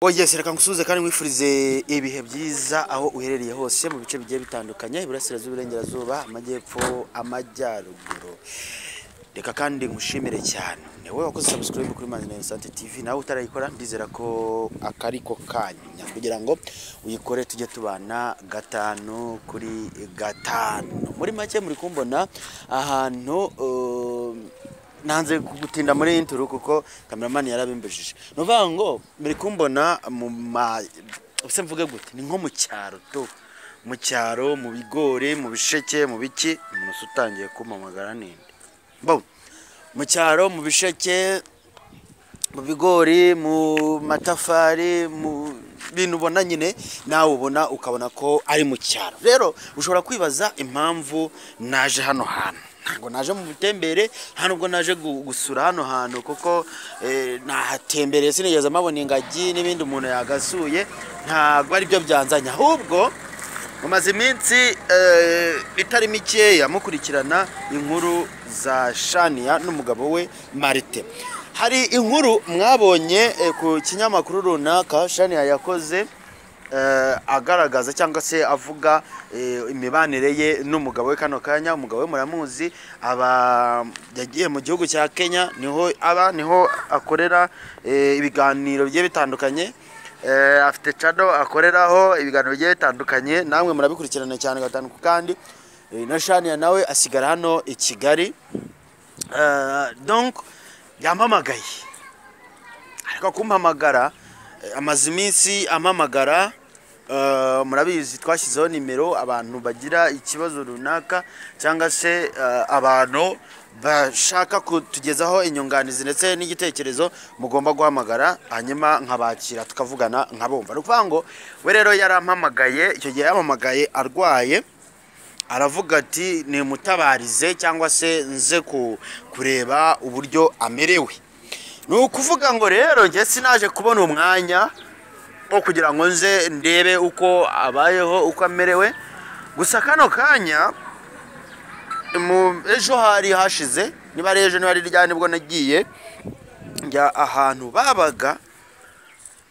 Oye sereka ngusuze kandi mwifurize ibihe byiza aho uherereye hose mu bice bigiye bitandukanye iburasirazuba irengerazuba amajyepfo amajyaruguru. Reka kandi ngushimire cyane newe wakoze subscribe kuri Manzi Innocent TV nawe utarayikora ndizera ko akariko kanya kugira ngo uyikore tujye tubana gatanu kuri gatanu. Muri make muri kumbona ahantu nanze kugutinda muri intro kuko cameraman yarabimbujije. Novuga ngo muri kumbona mu use mvuge gute ni nko mu cyaro to mu cyaro mu bigore mu bisheke mu biki umuntu utangiye kumamagara ninde bo mu cyaro mu bisheke mu bigori mu matafari mu bintu ubona nyine nawe ubona ukabona ko ari mu cyaro. Rero ushobora kwibaza impamvu naje hano hantu ngo naje mu butembere hano ubwo naje gusura hano hantu kuko nahatembereye sinigeze mabona ingagi n'ibindi umuntu yagasuye ntago ari byo byanzanya ahubwo mumaze iminsi itari mikeya mukurikirana inkuru za Shania n'umugabo we Marite. Hari inkuru mwabonye ku kinyamakuru runaka Shania yakoze agaragaza cyangwa se avuga imibanire ye n'umugabo we kano kanya. Umugabo we muramuzi aba yagiye mu gihugu cya Kenya niho akorera ibiganiro bigiye bitandukanye. Afite channel akoreraho ibiganiro bigiye bitandukanye namwe murabikurikirana cyane gatanu kandi na Shania nawe asigara hano i Kigali. Donc yampamagaye ariko kumpamagara amaze iminsi amamagara. Murabizi twashyizeho nimero abantu bagira ikibazo runaka cyangwa se abantu bashaka kutugezaho inyunganizi ndetse n'igitekerezo mugomba guhamagara hanyuma nkabakira tukavugana nkabumva. Nukuvuga ngo we rero yarampamagaye icyo gihe yamamagaye arwaye aravuga ati ni mutabarize cyangwa se nze kureba uburyo amerewe. Nukuvuga ngo rero nge sinaje kubona umwanya wo kugira ngo nze ndebe uko abayeho uko amerewe gusa kano kanya ejo hari hashize niba rejo niba rijyane bwo nagiye njya ahantu babaga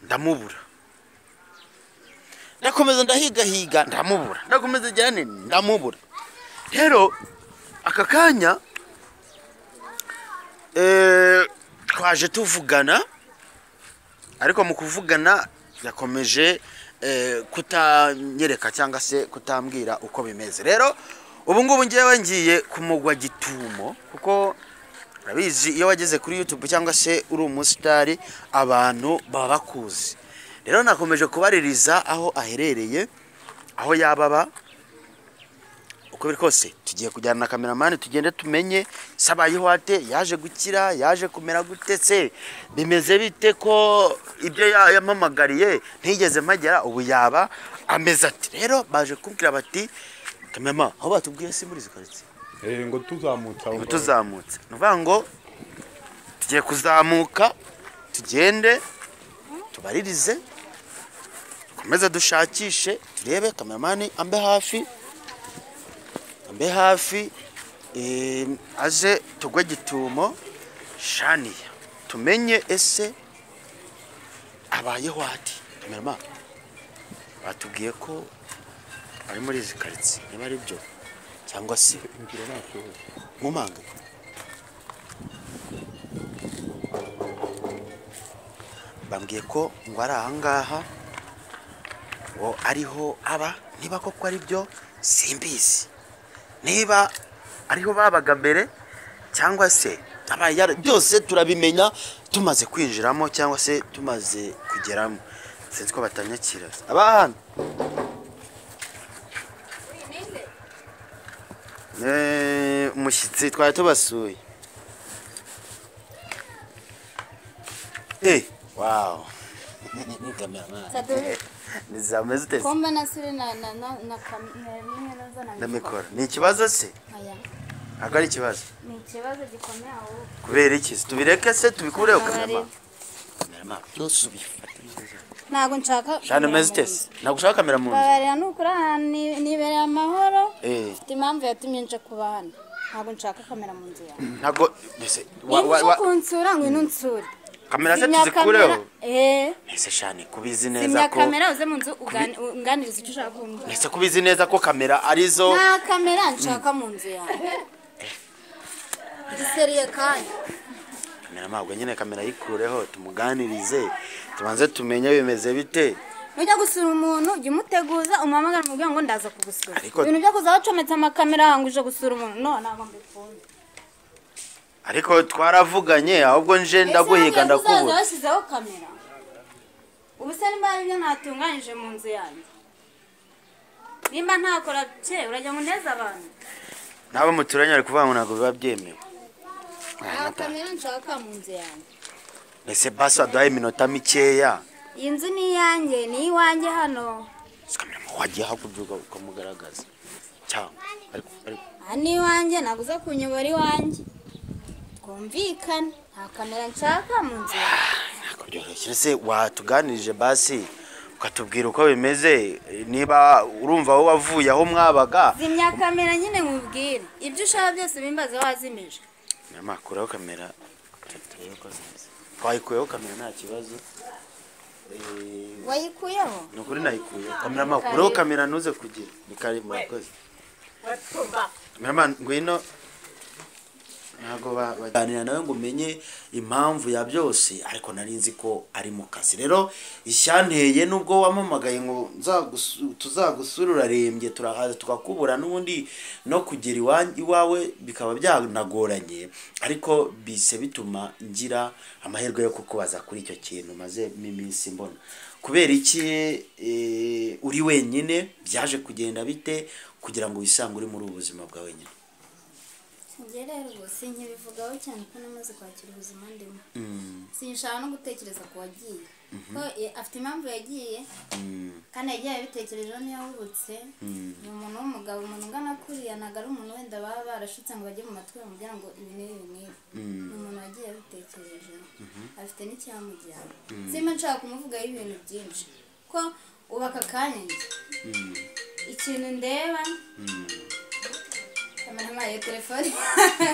ndamubura. Ndakomeza ndahiga ndamubura ndakomeza cyane ndamubura. Rero aka kanya twaje tuvugana ariko mu kuvugana yakomeje kutanyereka cyangwa se kutambwira uko bimeze. Rero ubu ngubu ngewe ngiye kumugwa gitumo kuko rabizi iyo wageze kuri YouTube cyangwa se uri umusitari abantu baba bakuzi. Rero nakomeje kubaririza aho aherereye aho yababa uko biri kose tugiye kujyana na cameraman tugende tumenye sabayeho ate yaje gukira yaje kumera gute se bimeze bite ko ibyo yamamagariye ntigeze magera ubu yaba ameze ati. Rero baje kumbwira bati cameraman aho batubwiye si muri zikaritse ngo tuzamutse nuvuga ngo tugiye kuzamuka tugende tubaririze komeza dushakishe turebe cameraman ambe hafi aje tugwe gitumo Shania tumenye ese abayeho ati. Cameraman batubwiye ko ari muri zikaritse niba ari byo cyangwa se mumanga bambwiye ko ngo ari ahangaha ngo ariho aba niba koko ari byo simbizi niba ariho babaga mbere cyangwa se byose turabimenya tumaze kwinjiramo cyangwa se tumaze kugeramo. Sinzi ko batanyakira abana umushyitsi twari tubasuye. Wow nizameze ute komba nasire na kamera na mikoro ni ikibazo se ntabwo ari ikibazo ni ikibazo gikomeye aho kubera iki tubireke se tubikureho cameraman byose ubifata ntabwo nshaka Shania meze ute ntabwo ushaka kamera mu nzu barera nukura nibereye amahoro mfite impamvu yatumye nje kuba hano ntabwo nshaka kamera mu nzu yawe ntabwo mbese wa kunsura ngo inunsure kamera se tuzikureho ese shani kubizi neza zimya ko kamera uze mu nzu unganiriza icyo ushaka kumva ese kubizi neza ko kamera arizo nta kamera nshaka mu nzu yawe giseriye kandi kamera ntabwo nyine kamera yikureho tumuganirize tubanze tumenye bimeze bite. Nujya gusura umuntu jya umuteguza umuhamagara mubwira ngo ndaza kugusura ibintu byo kuza wacometse amakamera hangu uje gusura umuntu no ntabwo mbikunda. Ariko twaravuganye ahubwo nje ndaguhiga ndakubura. Uzaza washyizeho kamera ubu se nimba ari byo natunganyije mu nzu yanjye nimba ntakora cye urajya ngo neza abantu nabo muturanye ari kuvuga ngo ntabwo biba byemewe. nta kamera nshaka mu nzu yanjye. Ese basi waduhaye iminota mikeya. Iyi nzu ni iyanjye ni iwanjye hano. Kamera wagiye hakuvuga ukamugaragaza cyangwa ariko aha ni iwanjye ntabwo uza kunyobora iwanjye twumvikane nta kamera nshaka mu nzu yanjye. Ese watuganirije basi ukatubwira uko bimeze niba urumva aho wavuye aho mwabaga. Zimya kamera nyine nkubwire ibyo ushaka byose bimbaze wazimije. Namakuraho kamera twayikuyeho kamera nta kibazo. Wayikuyeho? Nukuri nayikuyeho. Kamera makuraho kamera nuze kugira. Ni kari murakoze. Mama ngwino ntago baganira nawe ngo umenye impamvu ya byose ariko narinzi ko ari mu kazi. Rero isyanteye nubwo wamamagaye ngo tuzagusura urarembye turahaza tukakubura n'ubundi no kugera iwawe bikaba byanagoranye ariko bise bituma ngira amahirwe yo kukubaza kuri icyo kintu maze iminsi mbona. Kubera iki uri wenyine byaje kugenda bite kugira ngo wisange uri muri ubu buzima bwa wenyine? Njye rero ubu sinkibivugaho cyane ko namaze kwakira ubuzima ndimo. Sinshaka no gutekereza ku wagiye ko afite impamvu yagiye kandi yagiye abitekerejeho ntiyahubutse. Ni umuntu w'umugabo umuntu ungana kuriya ntabwo ari umuntu wenda baba barashutse ngo bajye mu matwi bamubwira ngo ibi n'ibi n'ibi. Ni umuntu wagiye abitekerejeho afite n'icyamujyana. Simba nshaka kumuvugaho ibintu byinshi ko ubaka akanya ikintu ndeba Kamera telefone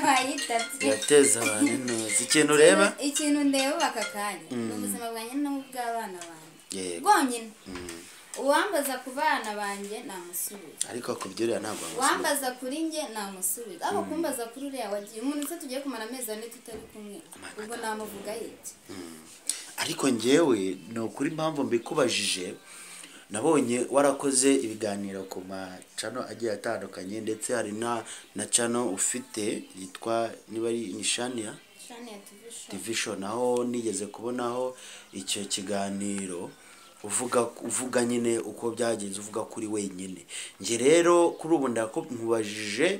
wayitabye yateza abantu neza ikintu ureba ikintu ndeba bakakanya ubuzima bwanjye n'ubw'abana banjye bwonyine. Uwambaza ku bana banjye namusubiza ariko kubyurira ntabwo wambaza kuri njye namusubiza aho kumbaza kuri uriya wagiye umuntu se tugiye kumara amezi ane tutari kumwe ubwo namuvuga yiki. Ariko njyewe no kuri impamvu mbikubajije nabonye warakoze ibiganiro ku macano agiye atandukanye ndetse hari na channel ufite yitwa niba ari Nishania TV show naho nigeze kubonaho icyo kiganiro uvuga nyine uko byagenze uvuga kuri wenyine. Nje rero kuri ubu ndakubajije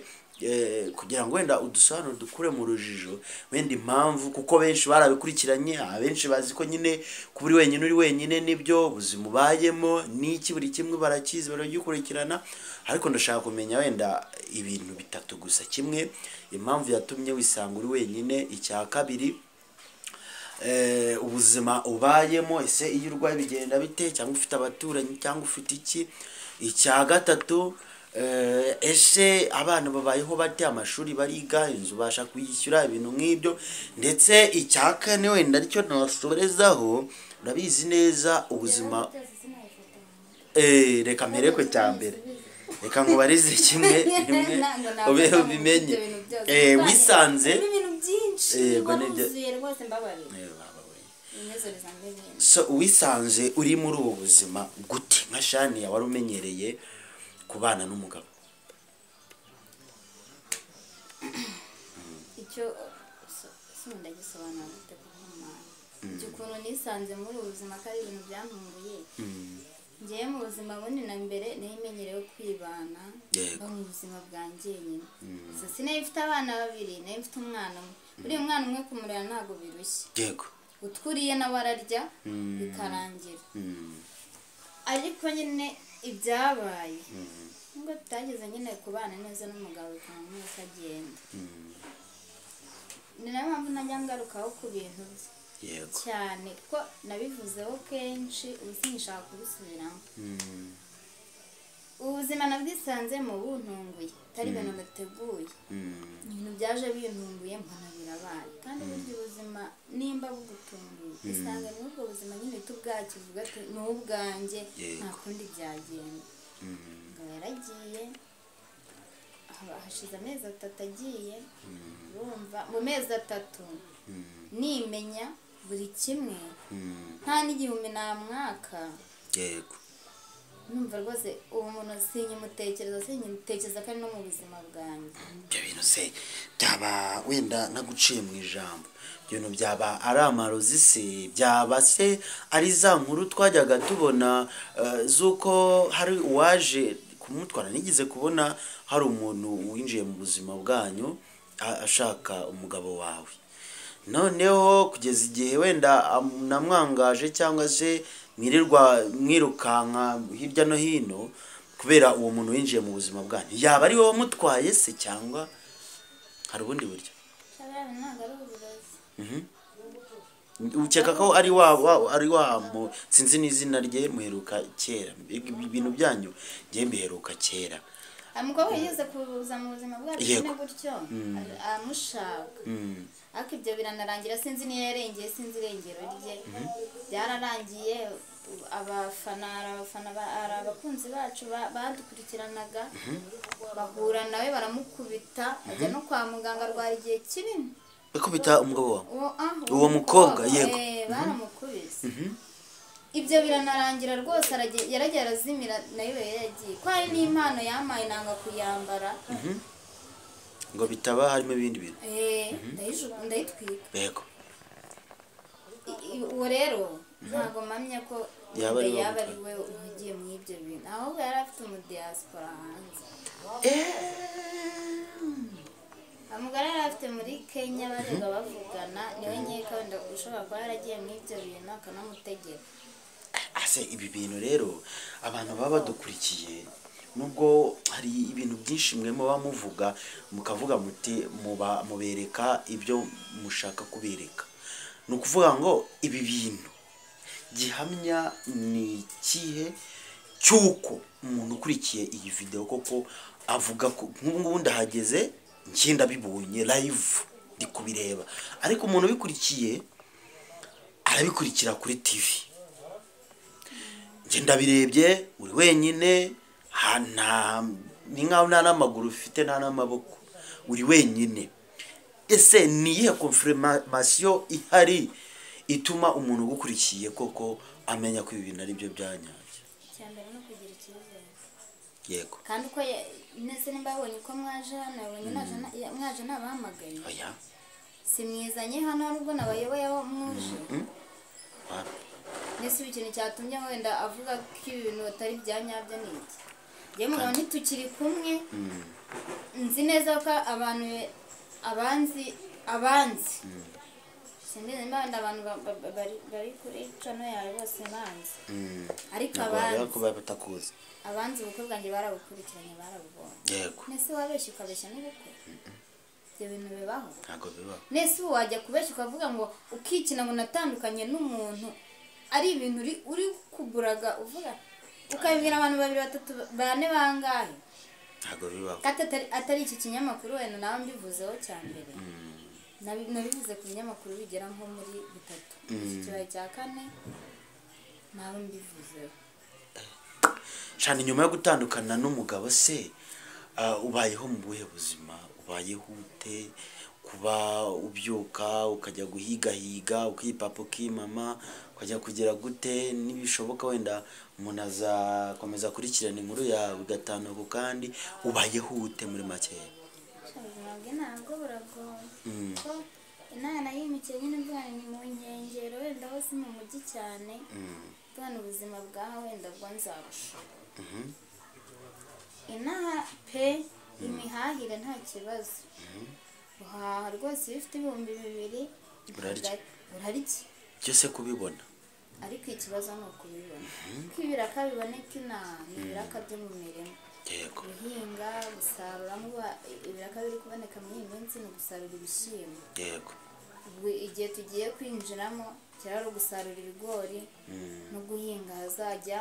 kugira ngo wenda udusobanuro dukure mu rujijo wenda impamvu kuko benshi barabikurikiranye abenshi bazi ko nyine kuburi wenyine uri wenyine nibyo buzima ubayemo n'iki buri kimwe barakizi baragikurikirana ariko ndashaka kumenya wenda ibintu bitatu gusa. Kimwe impamvu yatumye wisanga uri wenyine, icya kabiri ubuzima ubayemo ese iyo urwaye bigenda bite cyangwa ufite abaturanyi cyangwa ufite iki, icya gatatu ese abana babayeho bate amashuri bariga inzu basha kuyishyura ibintu nk'ibyo, ndetse icya kane wenda aricyo nasorezaho urabizi neza ubuzima reka mperekwe cya mbere reka nkubarize kimwe ube ubimenye wisanze so wisanze uri muri ubu buzima gute nka Shania wari umenyereye kubana n'umugabo? Icyo ndagisobanura gute kumana cyukuntu nisanze muri ubu buzima kari ibintu byantunguye. Ngiye mu buzima bundi na mbere nemenyereye kwibana mu buzima bwanjye nyine. Sinari mfite abana babiri nari mfite umwana umwe. Buri mwana umwe kumurera ntago birushye. Yego. Utwuriye nawe ararya bikarangira. Ariko nyine ibyabaye ngo tutageze nyine kubana neza n'umugabo kandi mwese agenda. Ni nayo mpamvu najya ngarukaho ku bintu bye cyane ko nabivuzeho kenshi ubu sinshaka kubisubiramo. ubuzima nabwisanzemo buntunguye atari ibintu nateguye, ibintu byaje bintunguye mbona birabaye, kandi burya ubuzima nimba bugutunguye isanga muri ubwo buzima nyine tubwakivuga ati ni ubwanjye nta kundi byagenda. ngo yaragiye hashize amezi 3 agiye, urumva mu mezi 3 nimenya buri kimwe nta n'igihumbi na mwaka. Yego. Numva rwose uwo muntu sinyimutekereza kandi no mu buzima bwanjye. Ibyo bintu se byaba wenda naguciye mu ijambo, ibyo bintu byaba ari amarozi se, byaba se ari za nkuru twajyaga tubona z'uko hari uwaje kumutwara. Nigeze kubona hari umuntu winjiye mu buzima bwanyu ashaka umugabo wawe, noneho kugeza igihe wenda namwangaje cyangwa se mwirirwa mwirukanka hirya no hino kubera uwo muntu winjiye mu buzima bwanyu, yaba ari wowe wamutwaye se cyangwa hari ubundi buryo? Ukeka ko ari wa sinzi n'izina rye muheruka kera, ibintu byanyu ngiye mbiheruka kera. Umugabo yigeze kuza mu buzima bwacu nyine gutyo amushaka, ariko ibyo biranarangira sinzi niyo yarengeye, sinzi irengero rye. Byararangiye abafana abakunzi bacu badukurikiranaga bahura nawe baramukubita, ajya no kwa muganga arwara igihe kinini. Bakubita umugabo wawe uwo mukobwa? Yego, baramukubise. Ibyo biranarangira rwose yaragiye arazimira, nayo yagiye ko hari n'impano yamaye nanga kuyambara ngo bitaba harimo ibindi bintu. ndayitwika. Yego. Uwo rero ntabwo mpamya ko yaba ari we ugiye mu ibyo bintu, ahubwo yari afite umudiyasipora hanze. Umugore yari afite muri Kenya barega bavugana, niwe nkeka wenda ushobora kuba yaragiye mu ibyo bintu akanamutegera. Ase ibi bintu rero abantu baba badukurikiye, nubwo hari ibintu byinshi mwe muba muvuga mukavuga muti mubereka ibyo mushaka kubereka, ni ukuvuga ngo ibi bintu gihamya ni ikihe cy'uko umuntu ukurikiye iyi video koko avuga ko nk'ubu ngubu ndahageze nkinda bibonye live ndi kubireba, ariko umuntu ubikurikiye arabikurikira kuri TV, ngenda birebye uri wenyine, ni nkaho nta n'amaguru ufite nta n'amaboko, uri wenyine. Ese ni iyihe confirmation ihari ituma umuntu ugukurikiye koko amenya ko ibi bintu ari byo byanyabyo? Cyambere no kugira icyizere. Yego. Kandi uko nese nimba abonye ko mwaje hano, mwaje nabahamagaye. Oya. Simwizanye hano nubwo nabayoboye aho mwuje. Nese ikintu cyatumye wenda avuga ko ibintu atari byanyabyo ni iki? Ngiye mu bantu tukiri kumwe, nzi neza ko abantu abanzi simbizi mbanda abantu bari kuri channel yawe bose banzi, ariko abanzi ubukwe bwanjye barabukurikiranye barabubonye. Yego. Nese wabeshye ukabeshya n'ubukwe? Ibyo bintu bibaho? Ntago bibaho. Nese wajya kubeshya ukavuga ngo ukikina ngo natandukanye n'umuntu, ari ibintu uri kuburaga uvuga ukabibwira abantu 2 3 4 bangahe? Ntago bibaho. Atari iki kinyamakuru wenda nawe mbivuzeho cyambere. Nabivuze ku binyamakuru bigera nko muri 3, ikibaye cya 4 nawe mbivuzeho. Shani nyuma yo gutandukana n'umugabo se ubayeho mu buhe buzima? Ubayeho ute? Kuba ubyuka ukajya guhiga ukipapa ukimama ukajya kugira gute? Nibishoboka wenda umuntu azakomeza kurikirana inkuru yawe gatanu kandi ubayeho ute muri make? Ntabwo buragoye ko inana yimikiye nyine mvana ni mu nkengero wenda aho si mu mujyi cyane, bwana ubuzima bwawe wenda bwo nzarusha. Inaha pe imihahire nta kibazo, uhaha rwose bifite 2,000 urariki byose kubibona, ariko ikibazo ni ukubibona. Kwibiraka biboneka inaha ni ibiraka byo mu mirimo. Yego. Guhinga, gusarura, ibiraka biri kuboneka muri iyi minsi ni gusarura ibishyimbo. Yego. Igihe tugiye kwinjiramo cyari gusarura ibigori no guhinga hazajya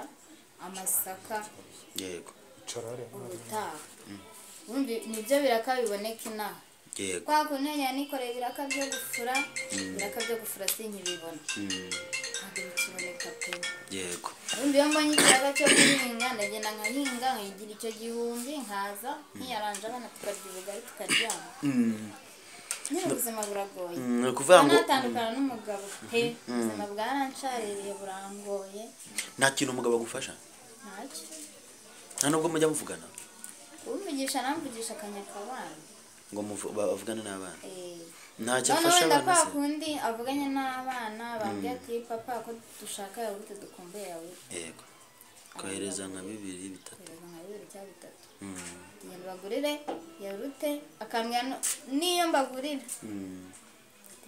amasaka. Yego. ubutaha ubundi nibyo biraka biboneka inaha yego kwa kunenya nikoreye ibiraka byo gufura ibiraka byo gufura sinkibibona ntabwo bikiboneka pe yego ubundi iyo mbonye ikiraga cyo guhinga ndagenda nkahinga nkigira icyo gihumbi nkaza nkiyaranje abana tukarya ubugari tukaryama nyine ubuzima buragoye ni ukuvuga ngo natandukana n'umugabo pe ubuzima bwarancaririye burangoye nta kintu umugabo agufasha ntacyo nta nubwo mujya muvugana umvugisha namvugisha akanyaka abana ngo bavugane n'abana ntacyo none afasha wenda abana kwa se kundi avuganye n'abana bambwira ati papa ko dushaka yawurute dukumbuye yawurute yego kohereza nka 2 3 kohereza nka 2 cyangwa 3 ngenda bagurire yawurute akambwira niyo mbagurira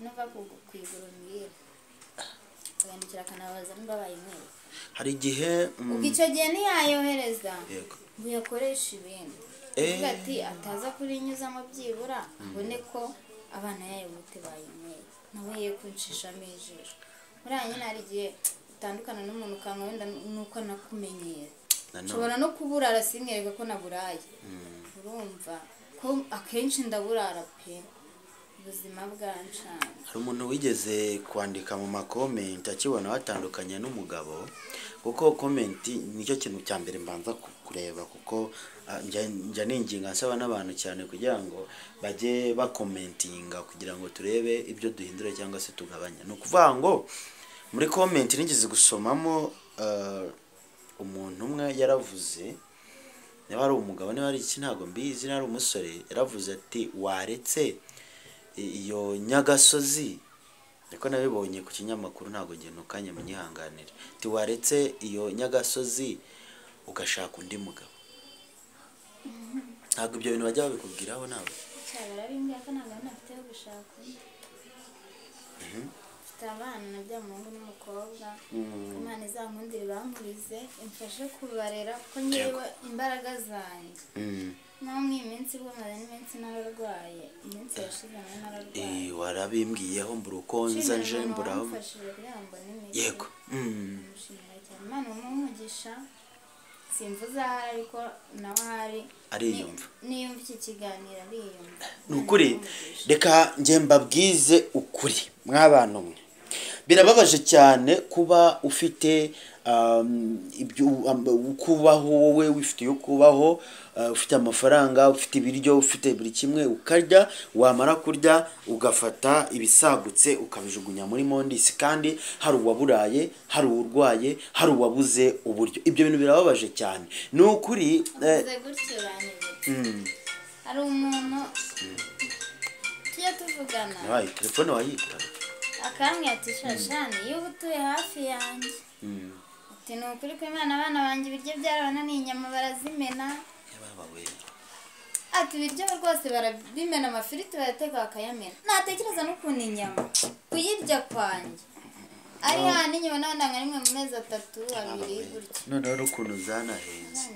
nova kwigura mbwira agandikira akanabaza nimba bayimwere hari igihe ubwo icyo gihe ntiyayohereza yego ngo yakoresha ibindi uvuga ati ataza kurinyuzamo byibura abone ko abana yayawurute bayimwere nawe ye kunshishamo ijisho buriya nyine hari igihe utandukana n'umuntu ukanga wenda nuko nakumenyera nshobora no kuburara sinkwereka ko naburaye urumva ko akenshi ndaburara pe ubuzima bwancana hari umuntu wigeze kwandika mu makomenti akibona watandukanye n'umugabo kuko komenti nicyo kintu cya mbere mbanza kureba kuko njya ninginga nsaba n'abantu cyane kugira ngo bajye bakomentinga kugira ngo turebe ibyo duhindura cyangwa se tugabanya ni ukuvuga ngo muri komenti nigeze gusomamo umuntu umwe yaravuze niba ari umugabo niba ari iki ntabwo mbizi niba ari umusore yaravuze ati waretse iyo nyagasozi ariko nabibonye ku kinyamakuru ntabwo ngenukanye munyihanganire ati waretse iyo nyagasozi ugashaka undi mugabo ntabwo ibyo bintu bajya babikubwiraho nawe cyabara bimbya ko ntabwo nafite yo gushaka undi mfite abana nabyo umuhungu n'umukobwa Imana izankundire bankurize imfashe kubarera ko ngewe imbaraga zanjye no mu iminsi bwamaze n'iminsi nararwaye iminsi yashize nararwaye warabimbwiyeho mbura uko nza nje mburaho yego mushimira cyane Imana umugisha simvuze ahari ariko nawe ahari ariyumva niyumva iki kiganiro ariyumva ni ukuri reka njye mbabwize ukuri mw'abantu mwe birababaje cyane kuba ufite kubaho wowe wifitiye kubaho ufite amafaranga ufite ibiryo ufite buri kimwe ukarya wamara kurya ugafata ibisagutse ukabijugunya muri mondisi kandi hari uwaburaye hari uwurwaye hari uwabuze uburyo ibyo bintu birababaje cyane ni ukuri hari umuntu tujya tuvugana wayi telefone wayitaba akambwira ati shashani iyo uba utuye hafi yanjye ati ni ukuri ko Imana abana banjye ibiryo byarabananiye inyama barazimena ati ibiryo rwose barabimena amafiriti barateka bakayamena natekereza n'ukuntu inyama kuyirya kwanjye ari hano inyuma n'abandanga rimwe mu mezi 3 2 gutya noneho n'ukuntu zanahenze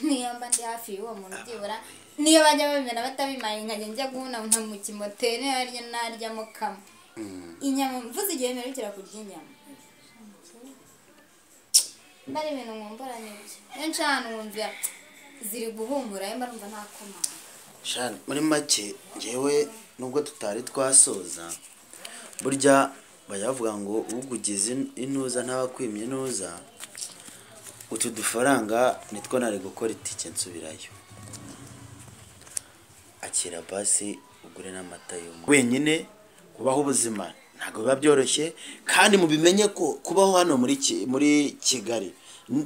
niyo mba ndi hafi y'uwo muntu byibura niyo bajya babimena batabimaye nkajya njya guhuna mu kimoteri naryamo kamwe inyama mvuze igihe mperukira kurya inyama mbari ibintu nkumbura n'ibyo iyo nshana wumva ziri guhumura mba numva nta komanga shana muri make ngewe nubwo tutari twasoza burya bayavuga ngo ugugize intuza ntabakwimye intuza utu dufaranga nitwo nari gukora itike nsubirayo akira basi ugure n'amata y'umwe wenyine kubaho ubuzima ntabwo biba byoroshye kandi mubimenye ko kubaho hano muri Kigali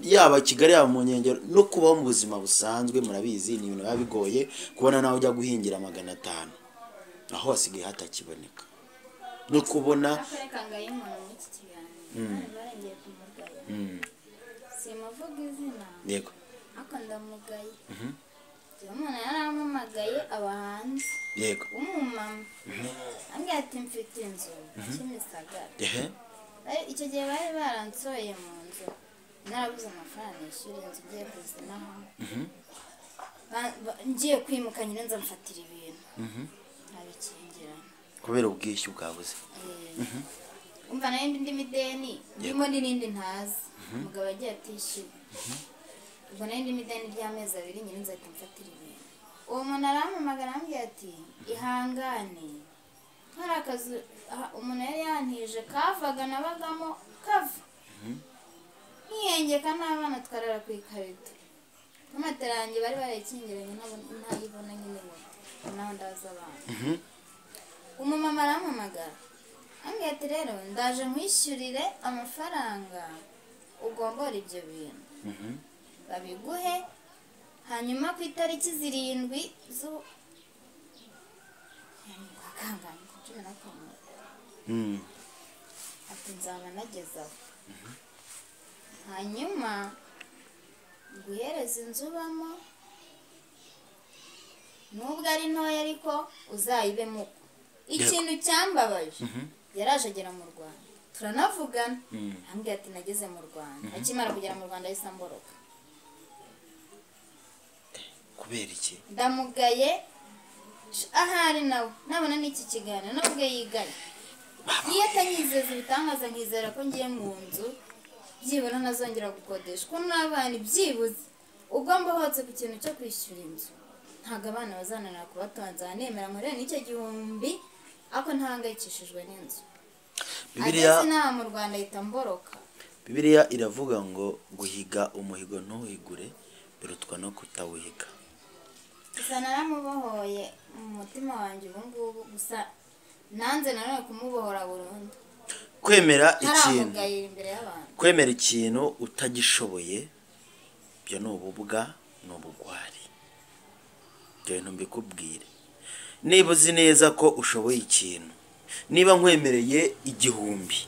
yaba Kigali yaba mu nkengero no kubaho mu buzima busanzwe murabizi ni ibintu biba bigoye kubona nawe ujya guhingira 500 aho wasigaye hatakiboneka no kubona kangaye umuntu muri iki kiganiro barengeye kumugaya simuvuga izina yego akanda mugaye umuntu yarampamagaye abahanzi yego umumama ambwira ati mfite inzu Kimisagara icyo gihe bari baransoye mu nzu narabuze amafaranga y'ishuri inzu ugiye kuzinaho ngiye kwimuka nyine nza mfatira ibintu nabikingirana kubera ubwishyu bwabuze umva nayo ndi mideni ndimo n'irindi ntazi umugabo yagiye atishyura ubwo nari ndimo ideni ry'amezi 2 nyine nzahita mfatira ibintu. Uwo muntu arampamagara arambwira ati ihangane hari akazu umuntu yari yantije kavaga nabagamo kava nkiyengeka n'abana twarara ku ikarito amatara yanjye bari barayikingiranye ntayibona nyine ngo naho ndaza abana. Umumama arampamagara ambwira ati rero ndaje nkwishyurire amafaranga ugombora ibyo bintu babiguhe hanyuma ku itariki 7 z'ukangana ati nzaba nagezaho hanyuma guhereza inzu ubamo nubwo ari ntoya ariko uzayibemo. Ikintu cyambabaje yaraje agera mu Rwanda turanavugana ambwira ati nageze mu Rwanda akimara kugera mu Rwanda yahise amboroka. kubera iki? Ndamugaye ahari nawe nabona n'iki kiganiro nubwo yigaye iyo atanyizeza ibitangaza nkizera ko ngiye mu nzu byibura ntazongera gukodesha ko n'abana byibuze ubwo mbohotse ku kintu cyo kwishyura inzu ntabwo abana bazananira kubatonza nemera ngo rero n'icyo 1000 ako ntahangayikishijwe n'inzu. Bibiliya nta mu Rwanda yita mboroka. Bibiliya iravuga ngo guhiga umuhigo ntuhigure birutwa no kutawuhiga. Gusa naramubohoye mu mutima wanjye ubu ngubu gusa nanze nanone kumubohora burundu. Kwemera ikintu utagishoboye byo ni ububwa n'ubugwari. Ibyo mbikubwire. Niba uzi neza ko ushoboye ikintu, niba nkwemereye 1000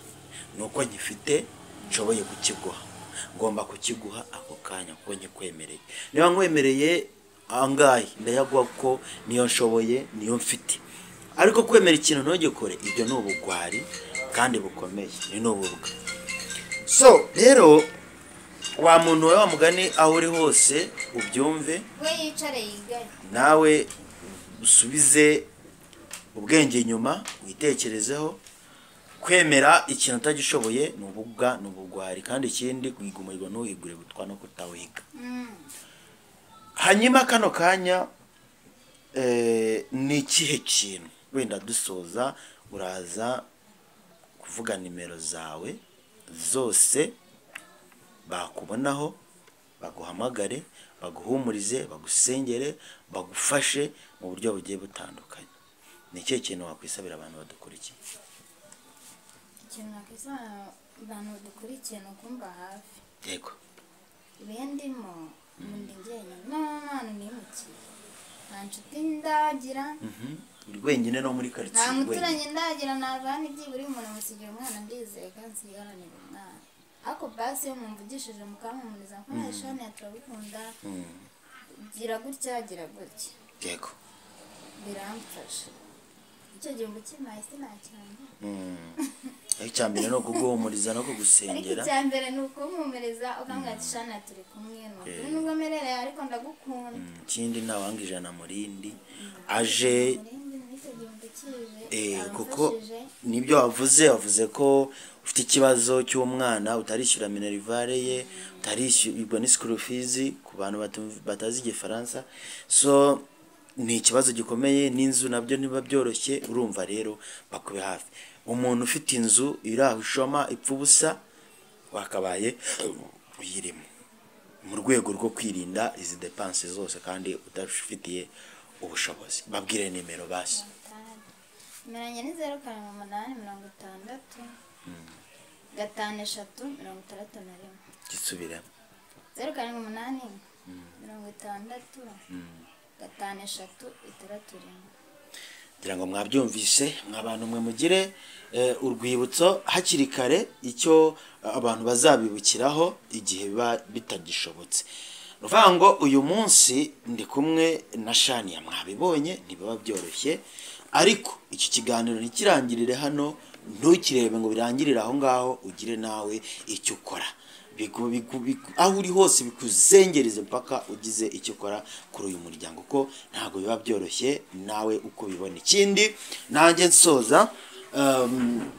nuko nyifite nshoboye kukiguha, ngomba kukiguha ako kanya kuko nyikwemereye. Niba nkwemereye angahe ndayaguha ko niyo nshoboye niyo mfite. Ariko kwemera ikintu ntugikore ibyo ni ubugwari kandi bukomeye, ni n'ububwa. So rero wa muntu wa mugani aho uri hose ubyumve we yicare yigaye nawe usubize ubwenge inyuma witekerezeho. Kwemera ikintu utagishoboye ni ububwa n'ubugwari kandi ikindi kwigumirwa ntuhigure gutwa no kutawiga. Hanyuma kano kanya ni ikihe kintu wenda dusoza uraza kuvuga nimero zawe zose bakubonaho baguhamagare baguhumurize bagusengere bagufashe mu buryo bugiye butandukanye. Ni ikihe kintu wakwisabira abantu badukurikiye? Ikintu nakwisabira abantu badukurikiye no kumba hafi. Yego. Ibendimo mundi njyenyine n'abantu nimukiye nta nshuti ndagira urwenyine no muri quartier nta muturanye ndagira navana ibyiburi umuntu musigira umwana ndizeye kandi sigaranira umwana ako basi yo mumvugishije mukamumuniza ko nashane yaturabikunda gira gutya. Yego. Biramfasha icyo gihe mukimaye sinacyane icyambere no kuguhumuriza no kugusengera. Icyambere ni ukumumereza ukangashana turi kumwe nubwo merere ariko ndagukunda. Ikindi ntawanga ijana murindi aje kuko nibyo wavuze ko ufite ikibazo cy'umwana utarishyura minerivare ye utarishyurwa ni school fees ku bantu batazi igifaransa. So ni ikibazo gikomeye n'inzu nabyo niba byoroshye urumva rero bakube hafi. Umuntu ufite inzu iraho ishoma ipfubusa wakabaye uyirimo mu rwego rwo kwirinda izi dépenses zose kandi udafitiye ubushobozi. Babwire nimero basi. Meranye ni 0,860 5 Gisubire 0,860 5 ngira ngo mwabyumvise mwabantu mwe mugire urwibutso hakiri kare icyo abantu bazabibukiraho igihe biba bitagishobotse. Ruvuga ngo uyu munsi ndi kumwe na Shania mwabibonye ntibiba byoroshye ariko iki kiganiro ntikirangirire hano ntukirebe ngo birangirire aho ngaho ugire nawe icyo ukora aho uri hose bikuzengereze mpaka ugize icyo ukora kuri uyu muryango ko ntago biba byoroshye nawe uko bibona. Ikindi nanjye nsoza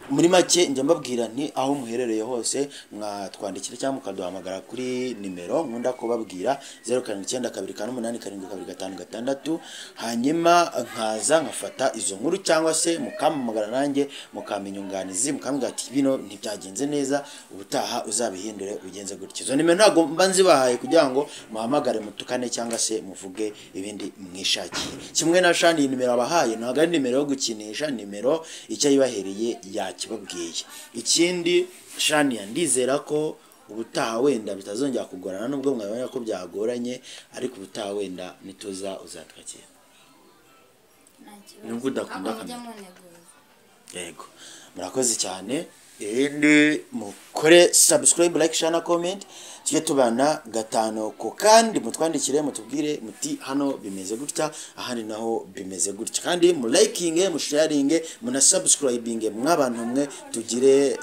muri make njya mbabwira nti aho muherereye hose mwatwandikira cyangwa mukaduhamagara kuri nimero nkunda kubabwira 0792287256 hanyuma nkaza nkafata izo nkuru cyangwa se mukampamagara nanjye mukamenya inyunganizi mukambwira ati bino ntibyagenze neza ubutaha uzabihindure ubigenze gutyo. Izo nimero ntago mba nzibahaye kugira ngo muhamagare mutukane cyangwa se muvuge ibindi mwishakiye. Kimwe na Shani nimero abahaye ntago ari nimero yo gukinisha, nimero icyo yibahereye yakibabwiye. Ikindi Shani yandizera ko ubutaha wenda bitazongera kugorana nubwo mwabona ko byagoranye ariko ubutaha wenda nituza uzatwakira. Nubwo udakunda kamera. Yego. Murakoze cyane. Ende mukore subscribe, like, share na comment. Tujye tubana gatano ko kandi mutwandikire mutubwire muti hano bimeze gutya ahandi naho bimeze gutya kandi mu liking mu sharing mu na subscribing mwabantu mwe tugire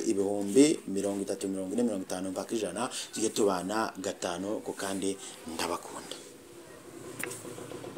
ibihumbi 30 40 50 mpaka 100 tujye tubana gatano ko kandi ndabakunda.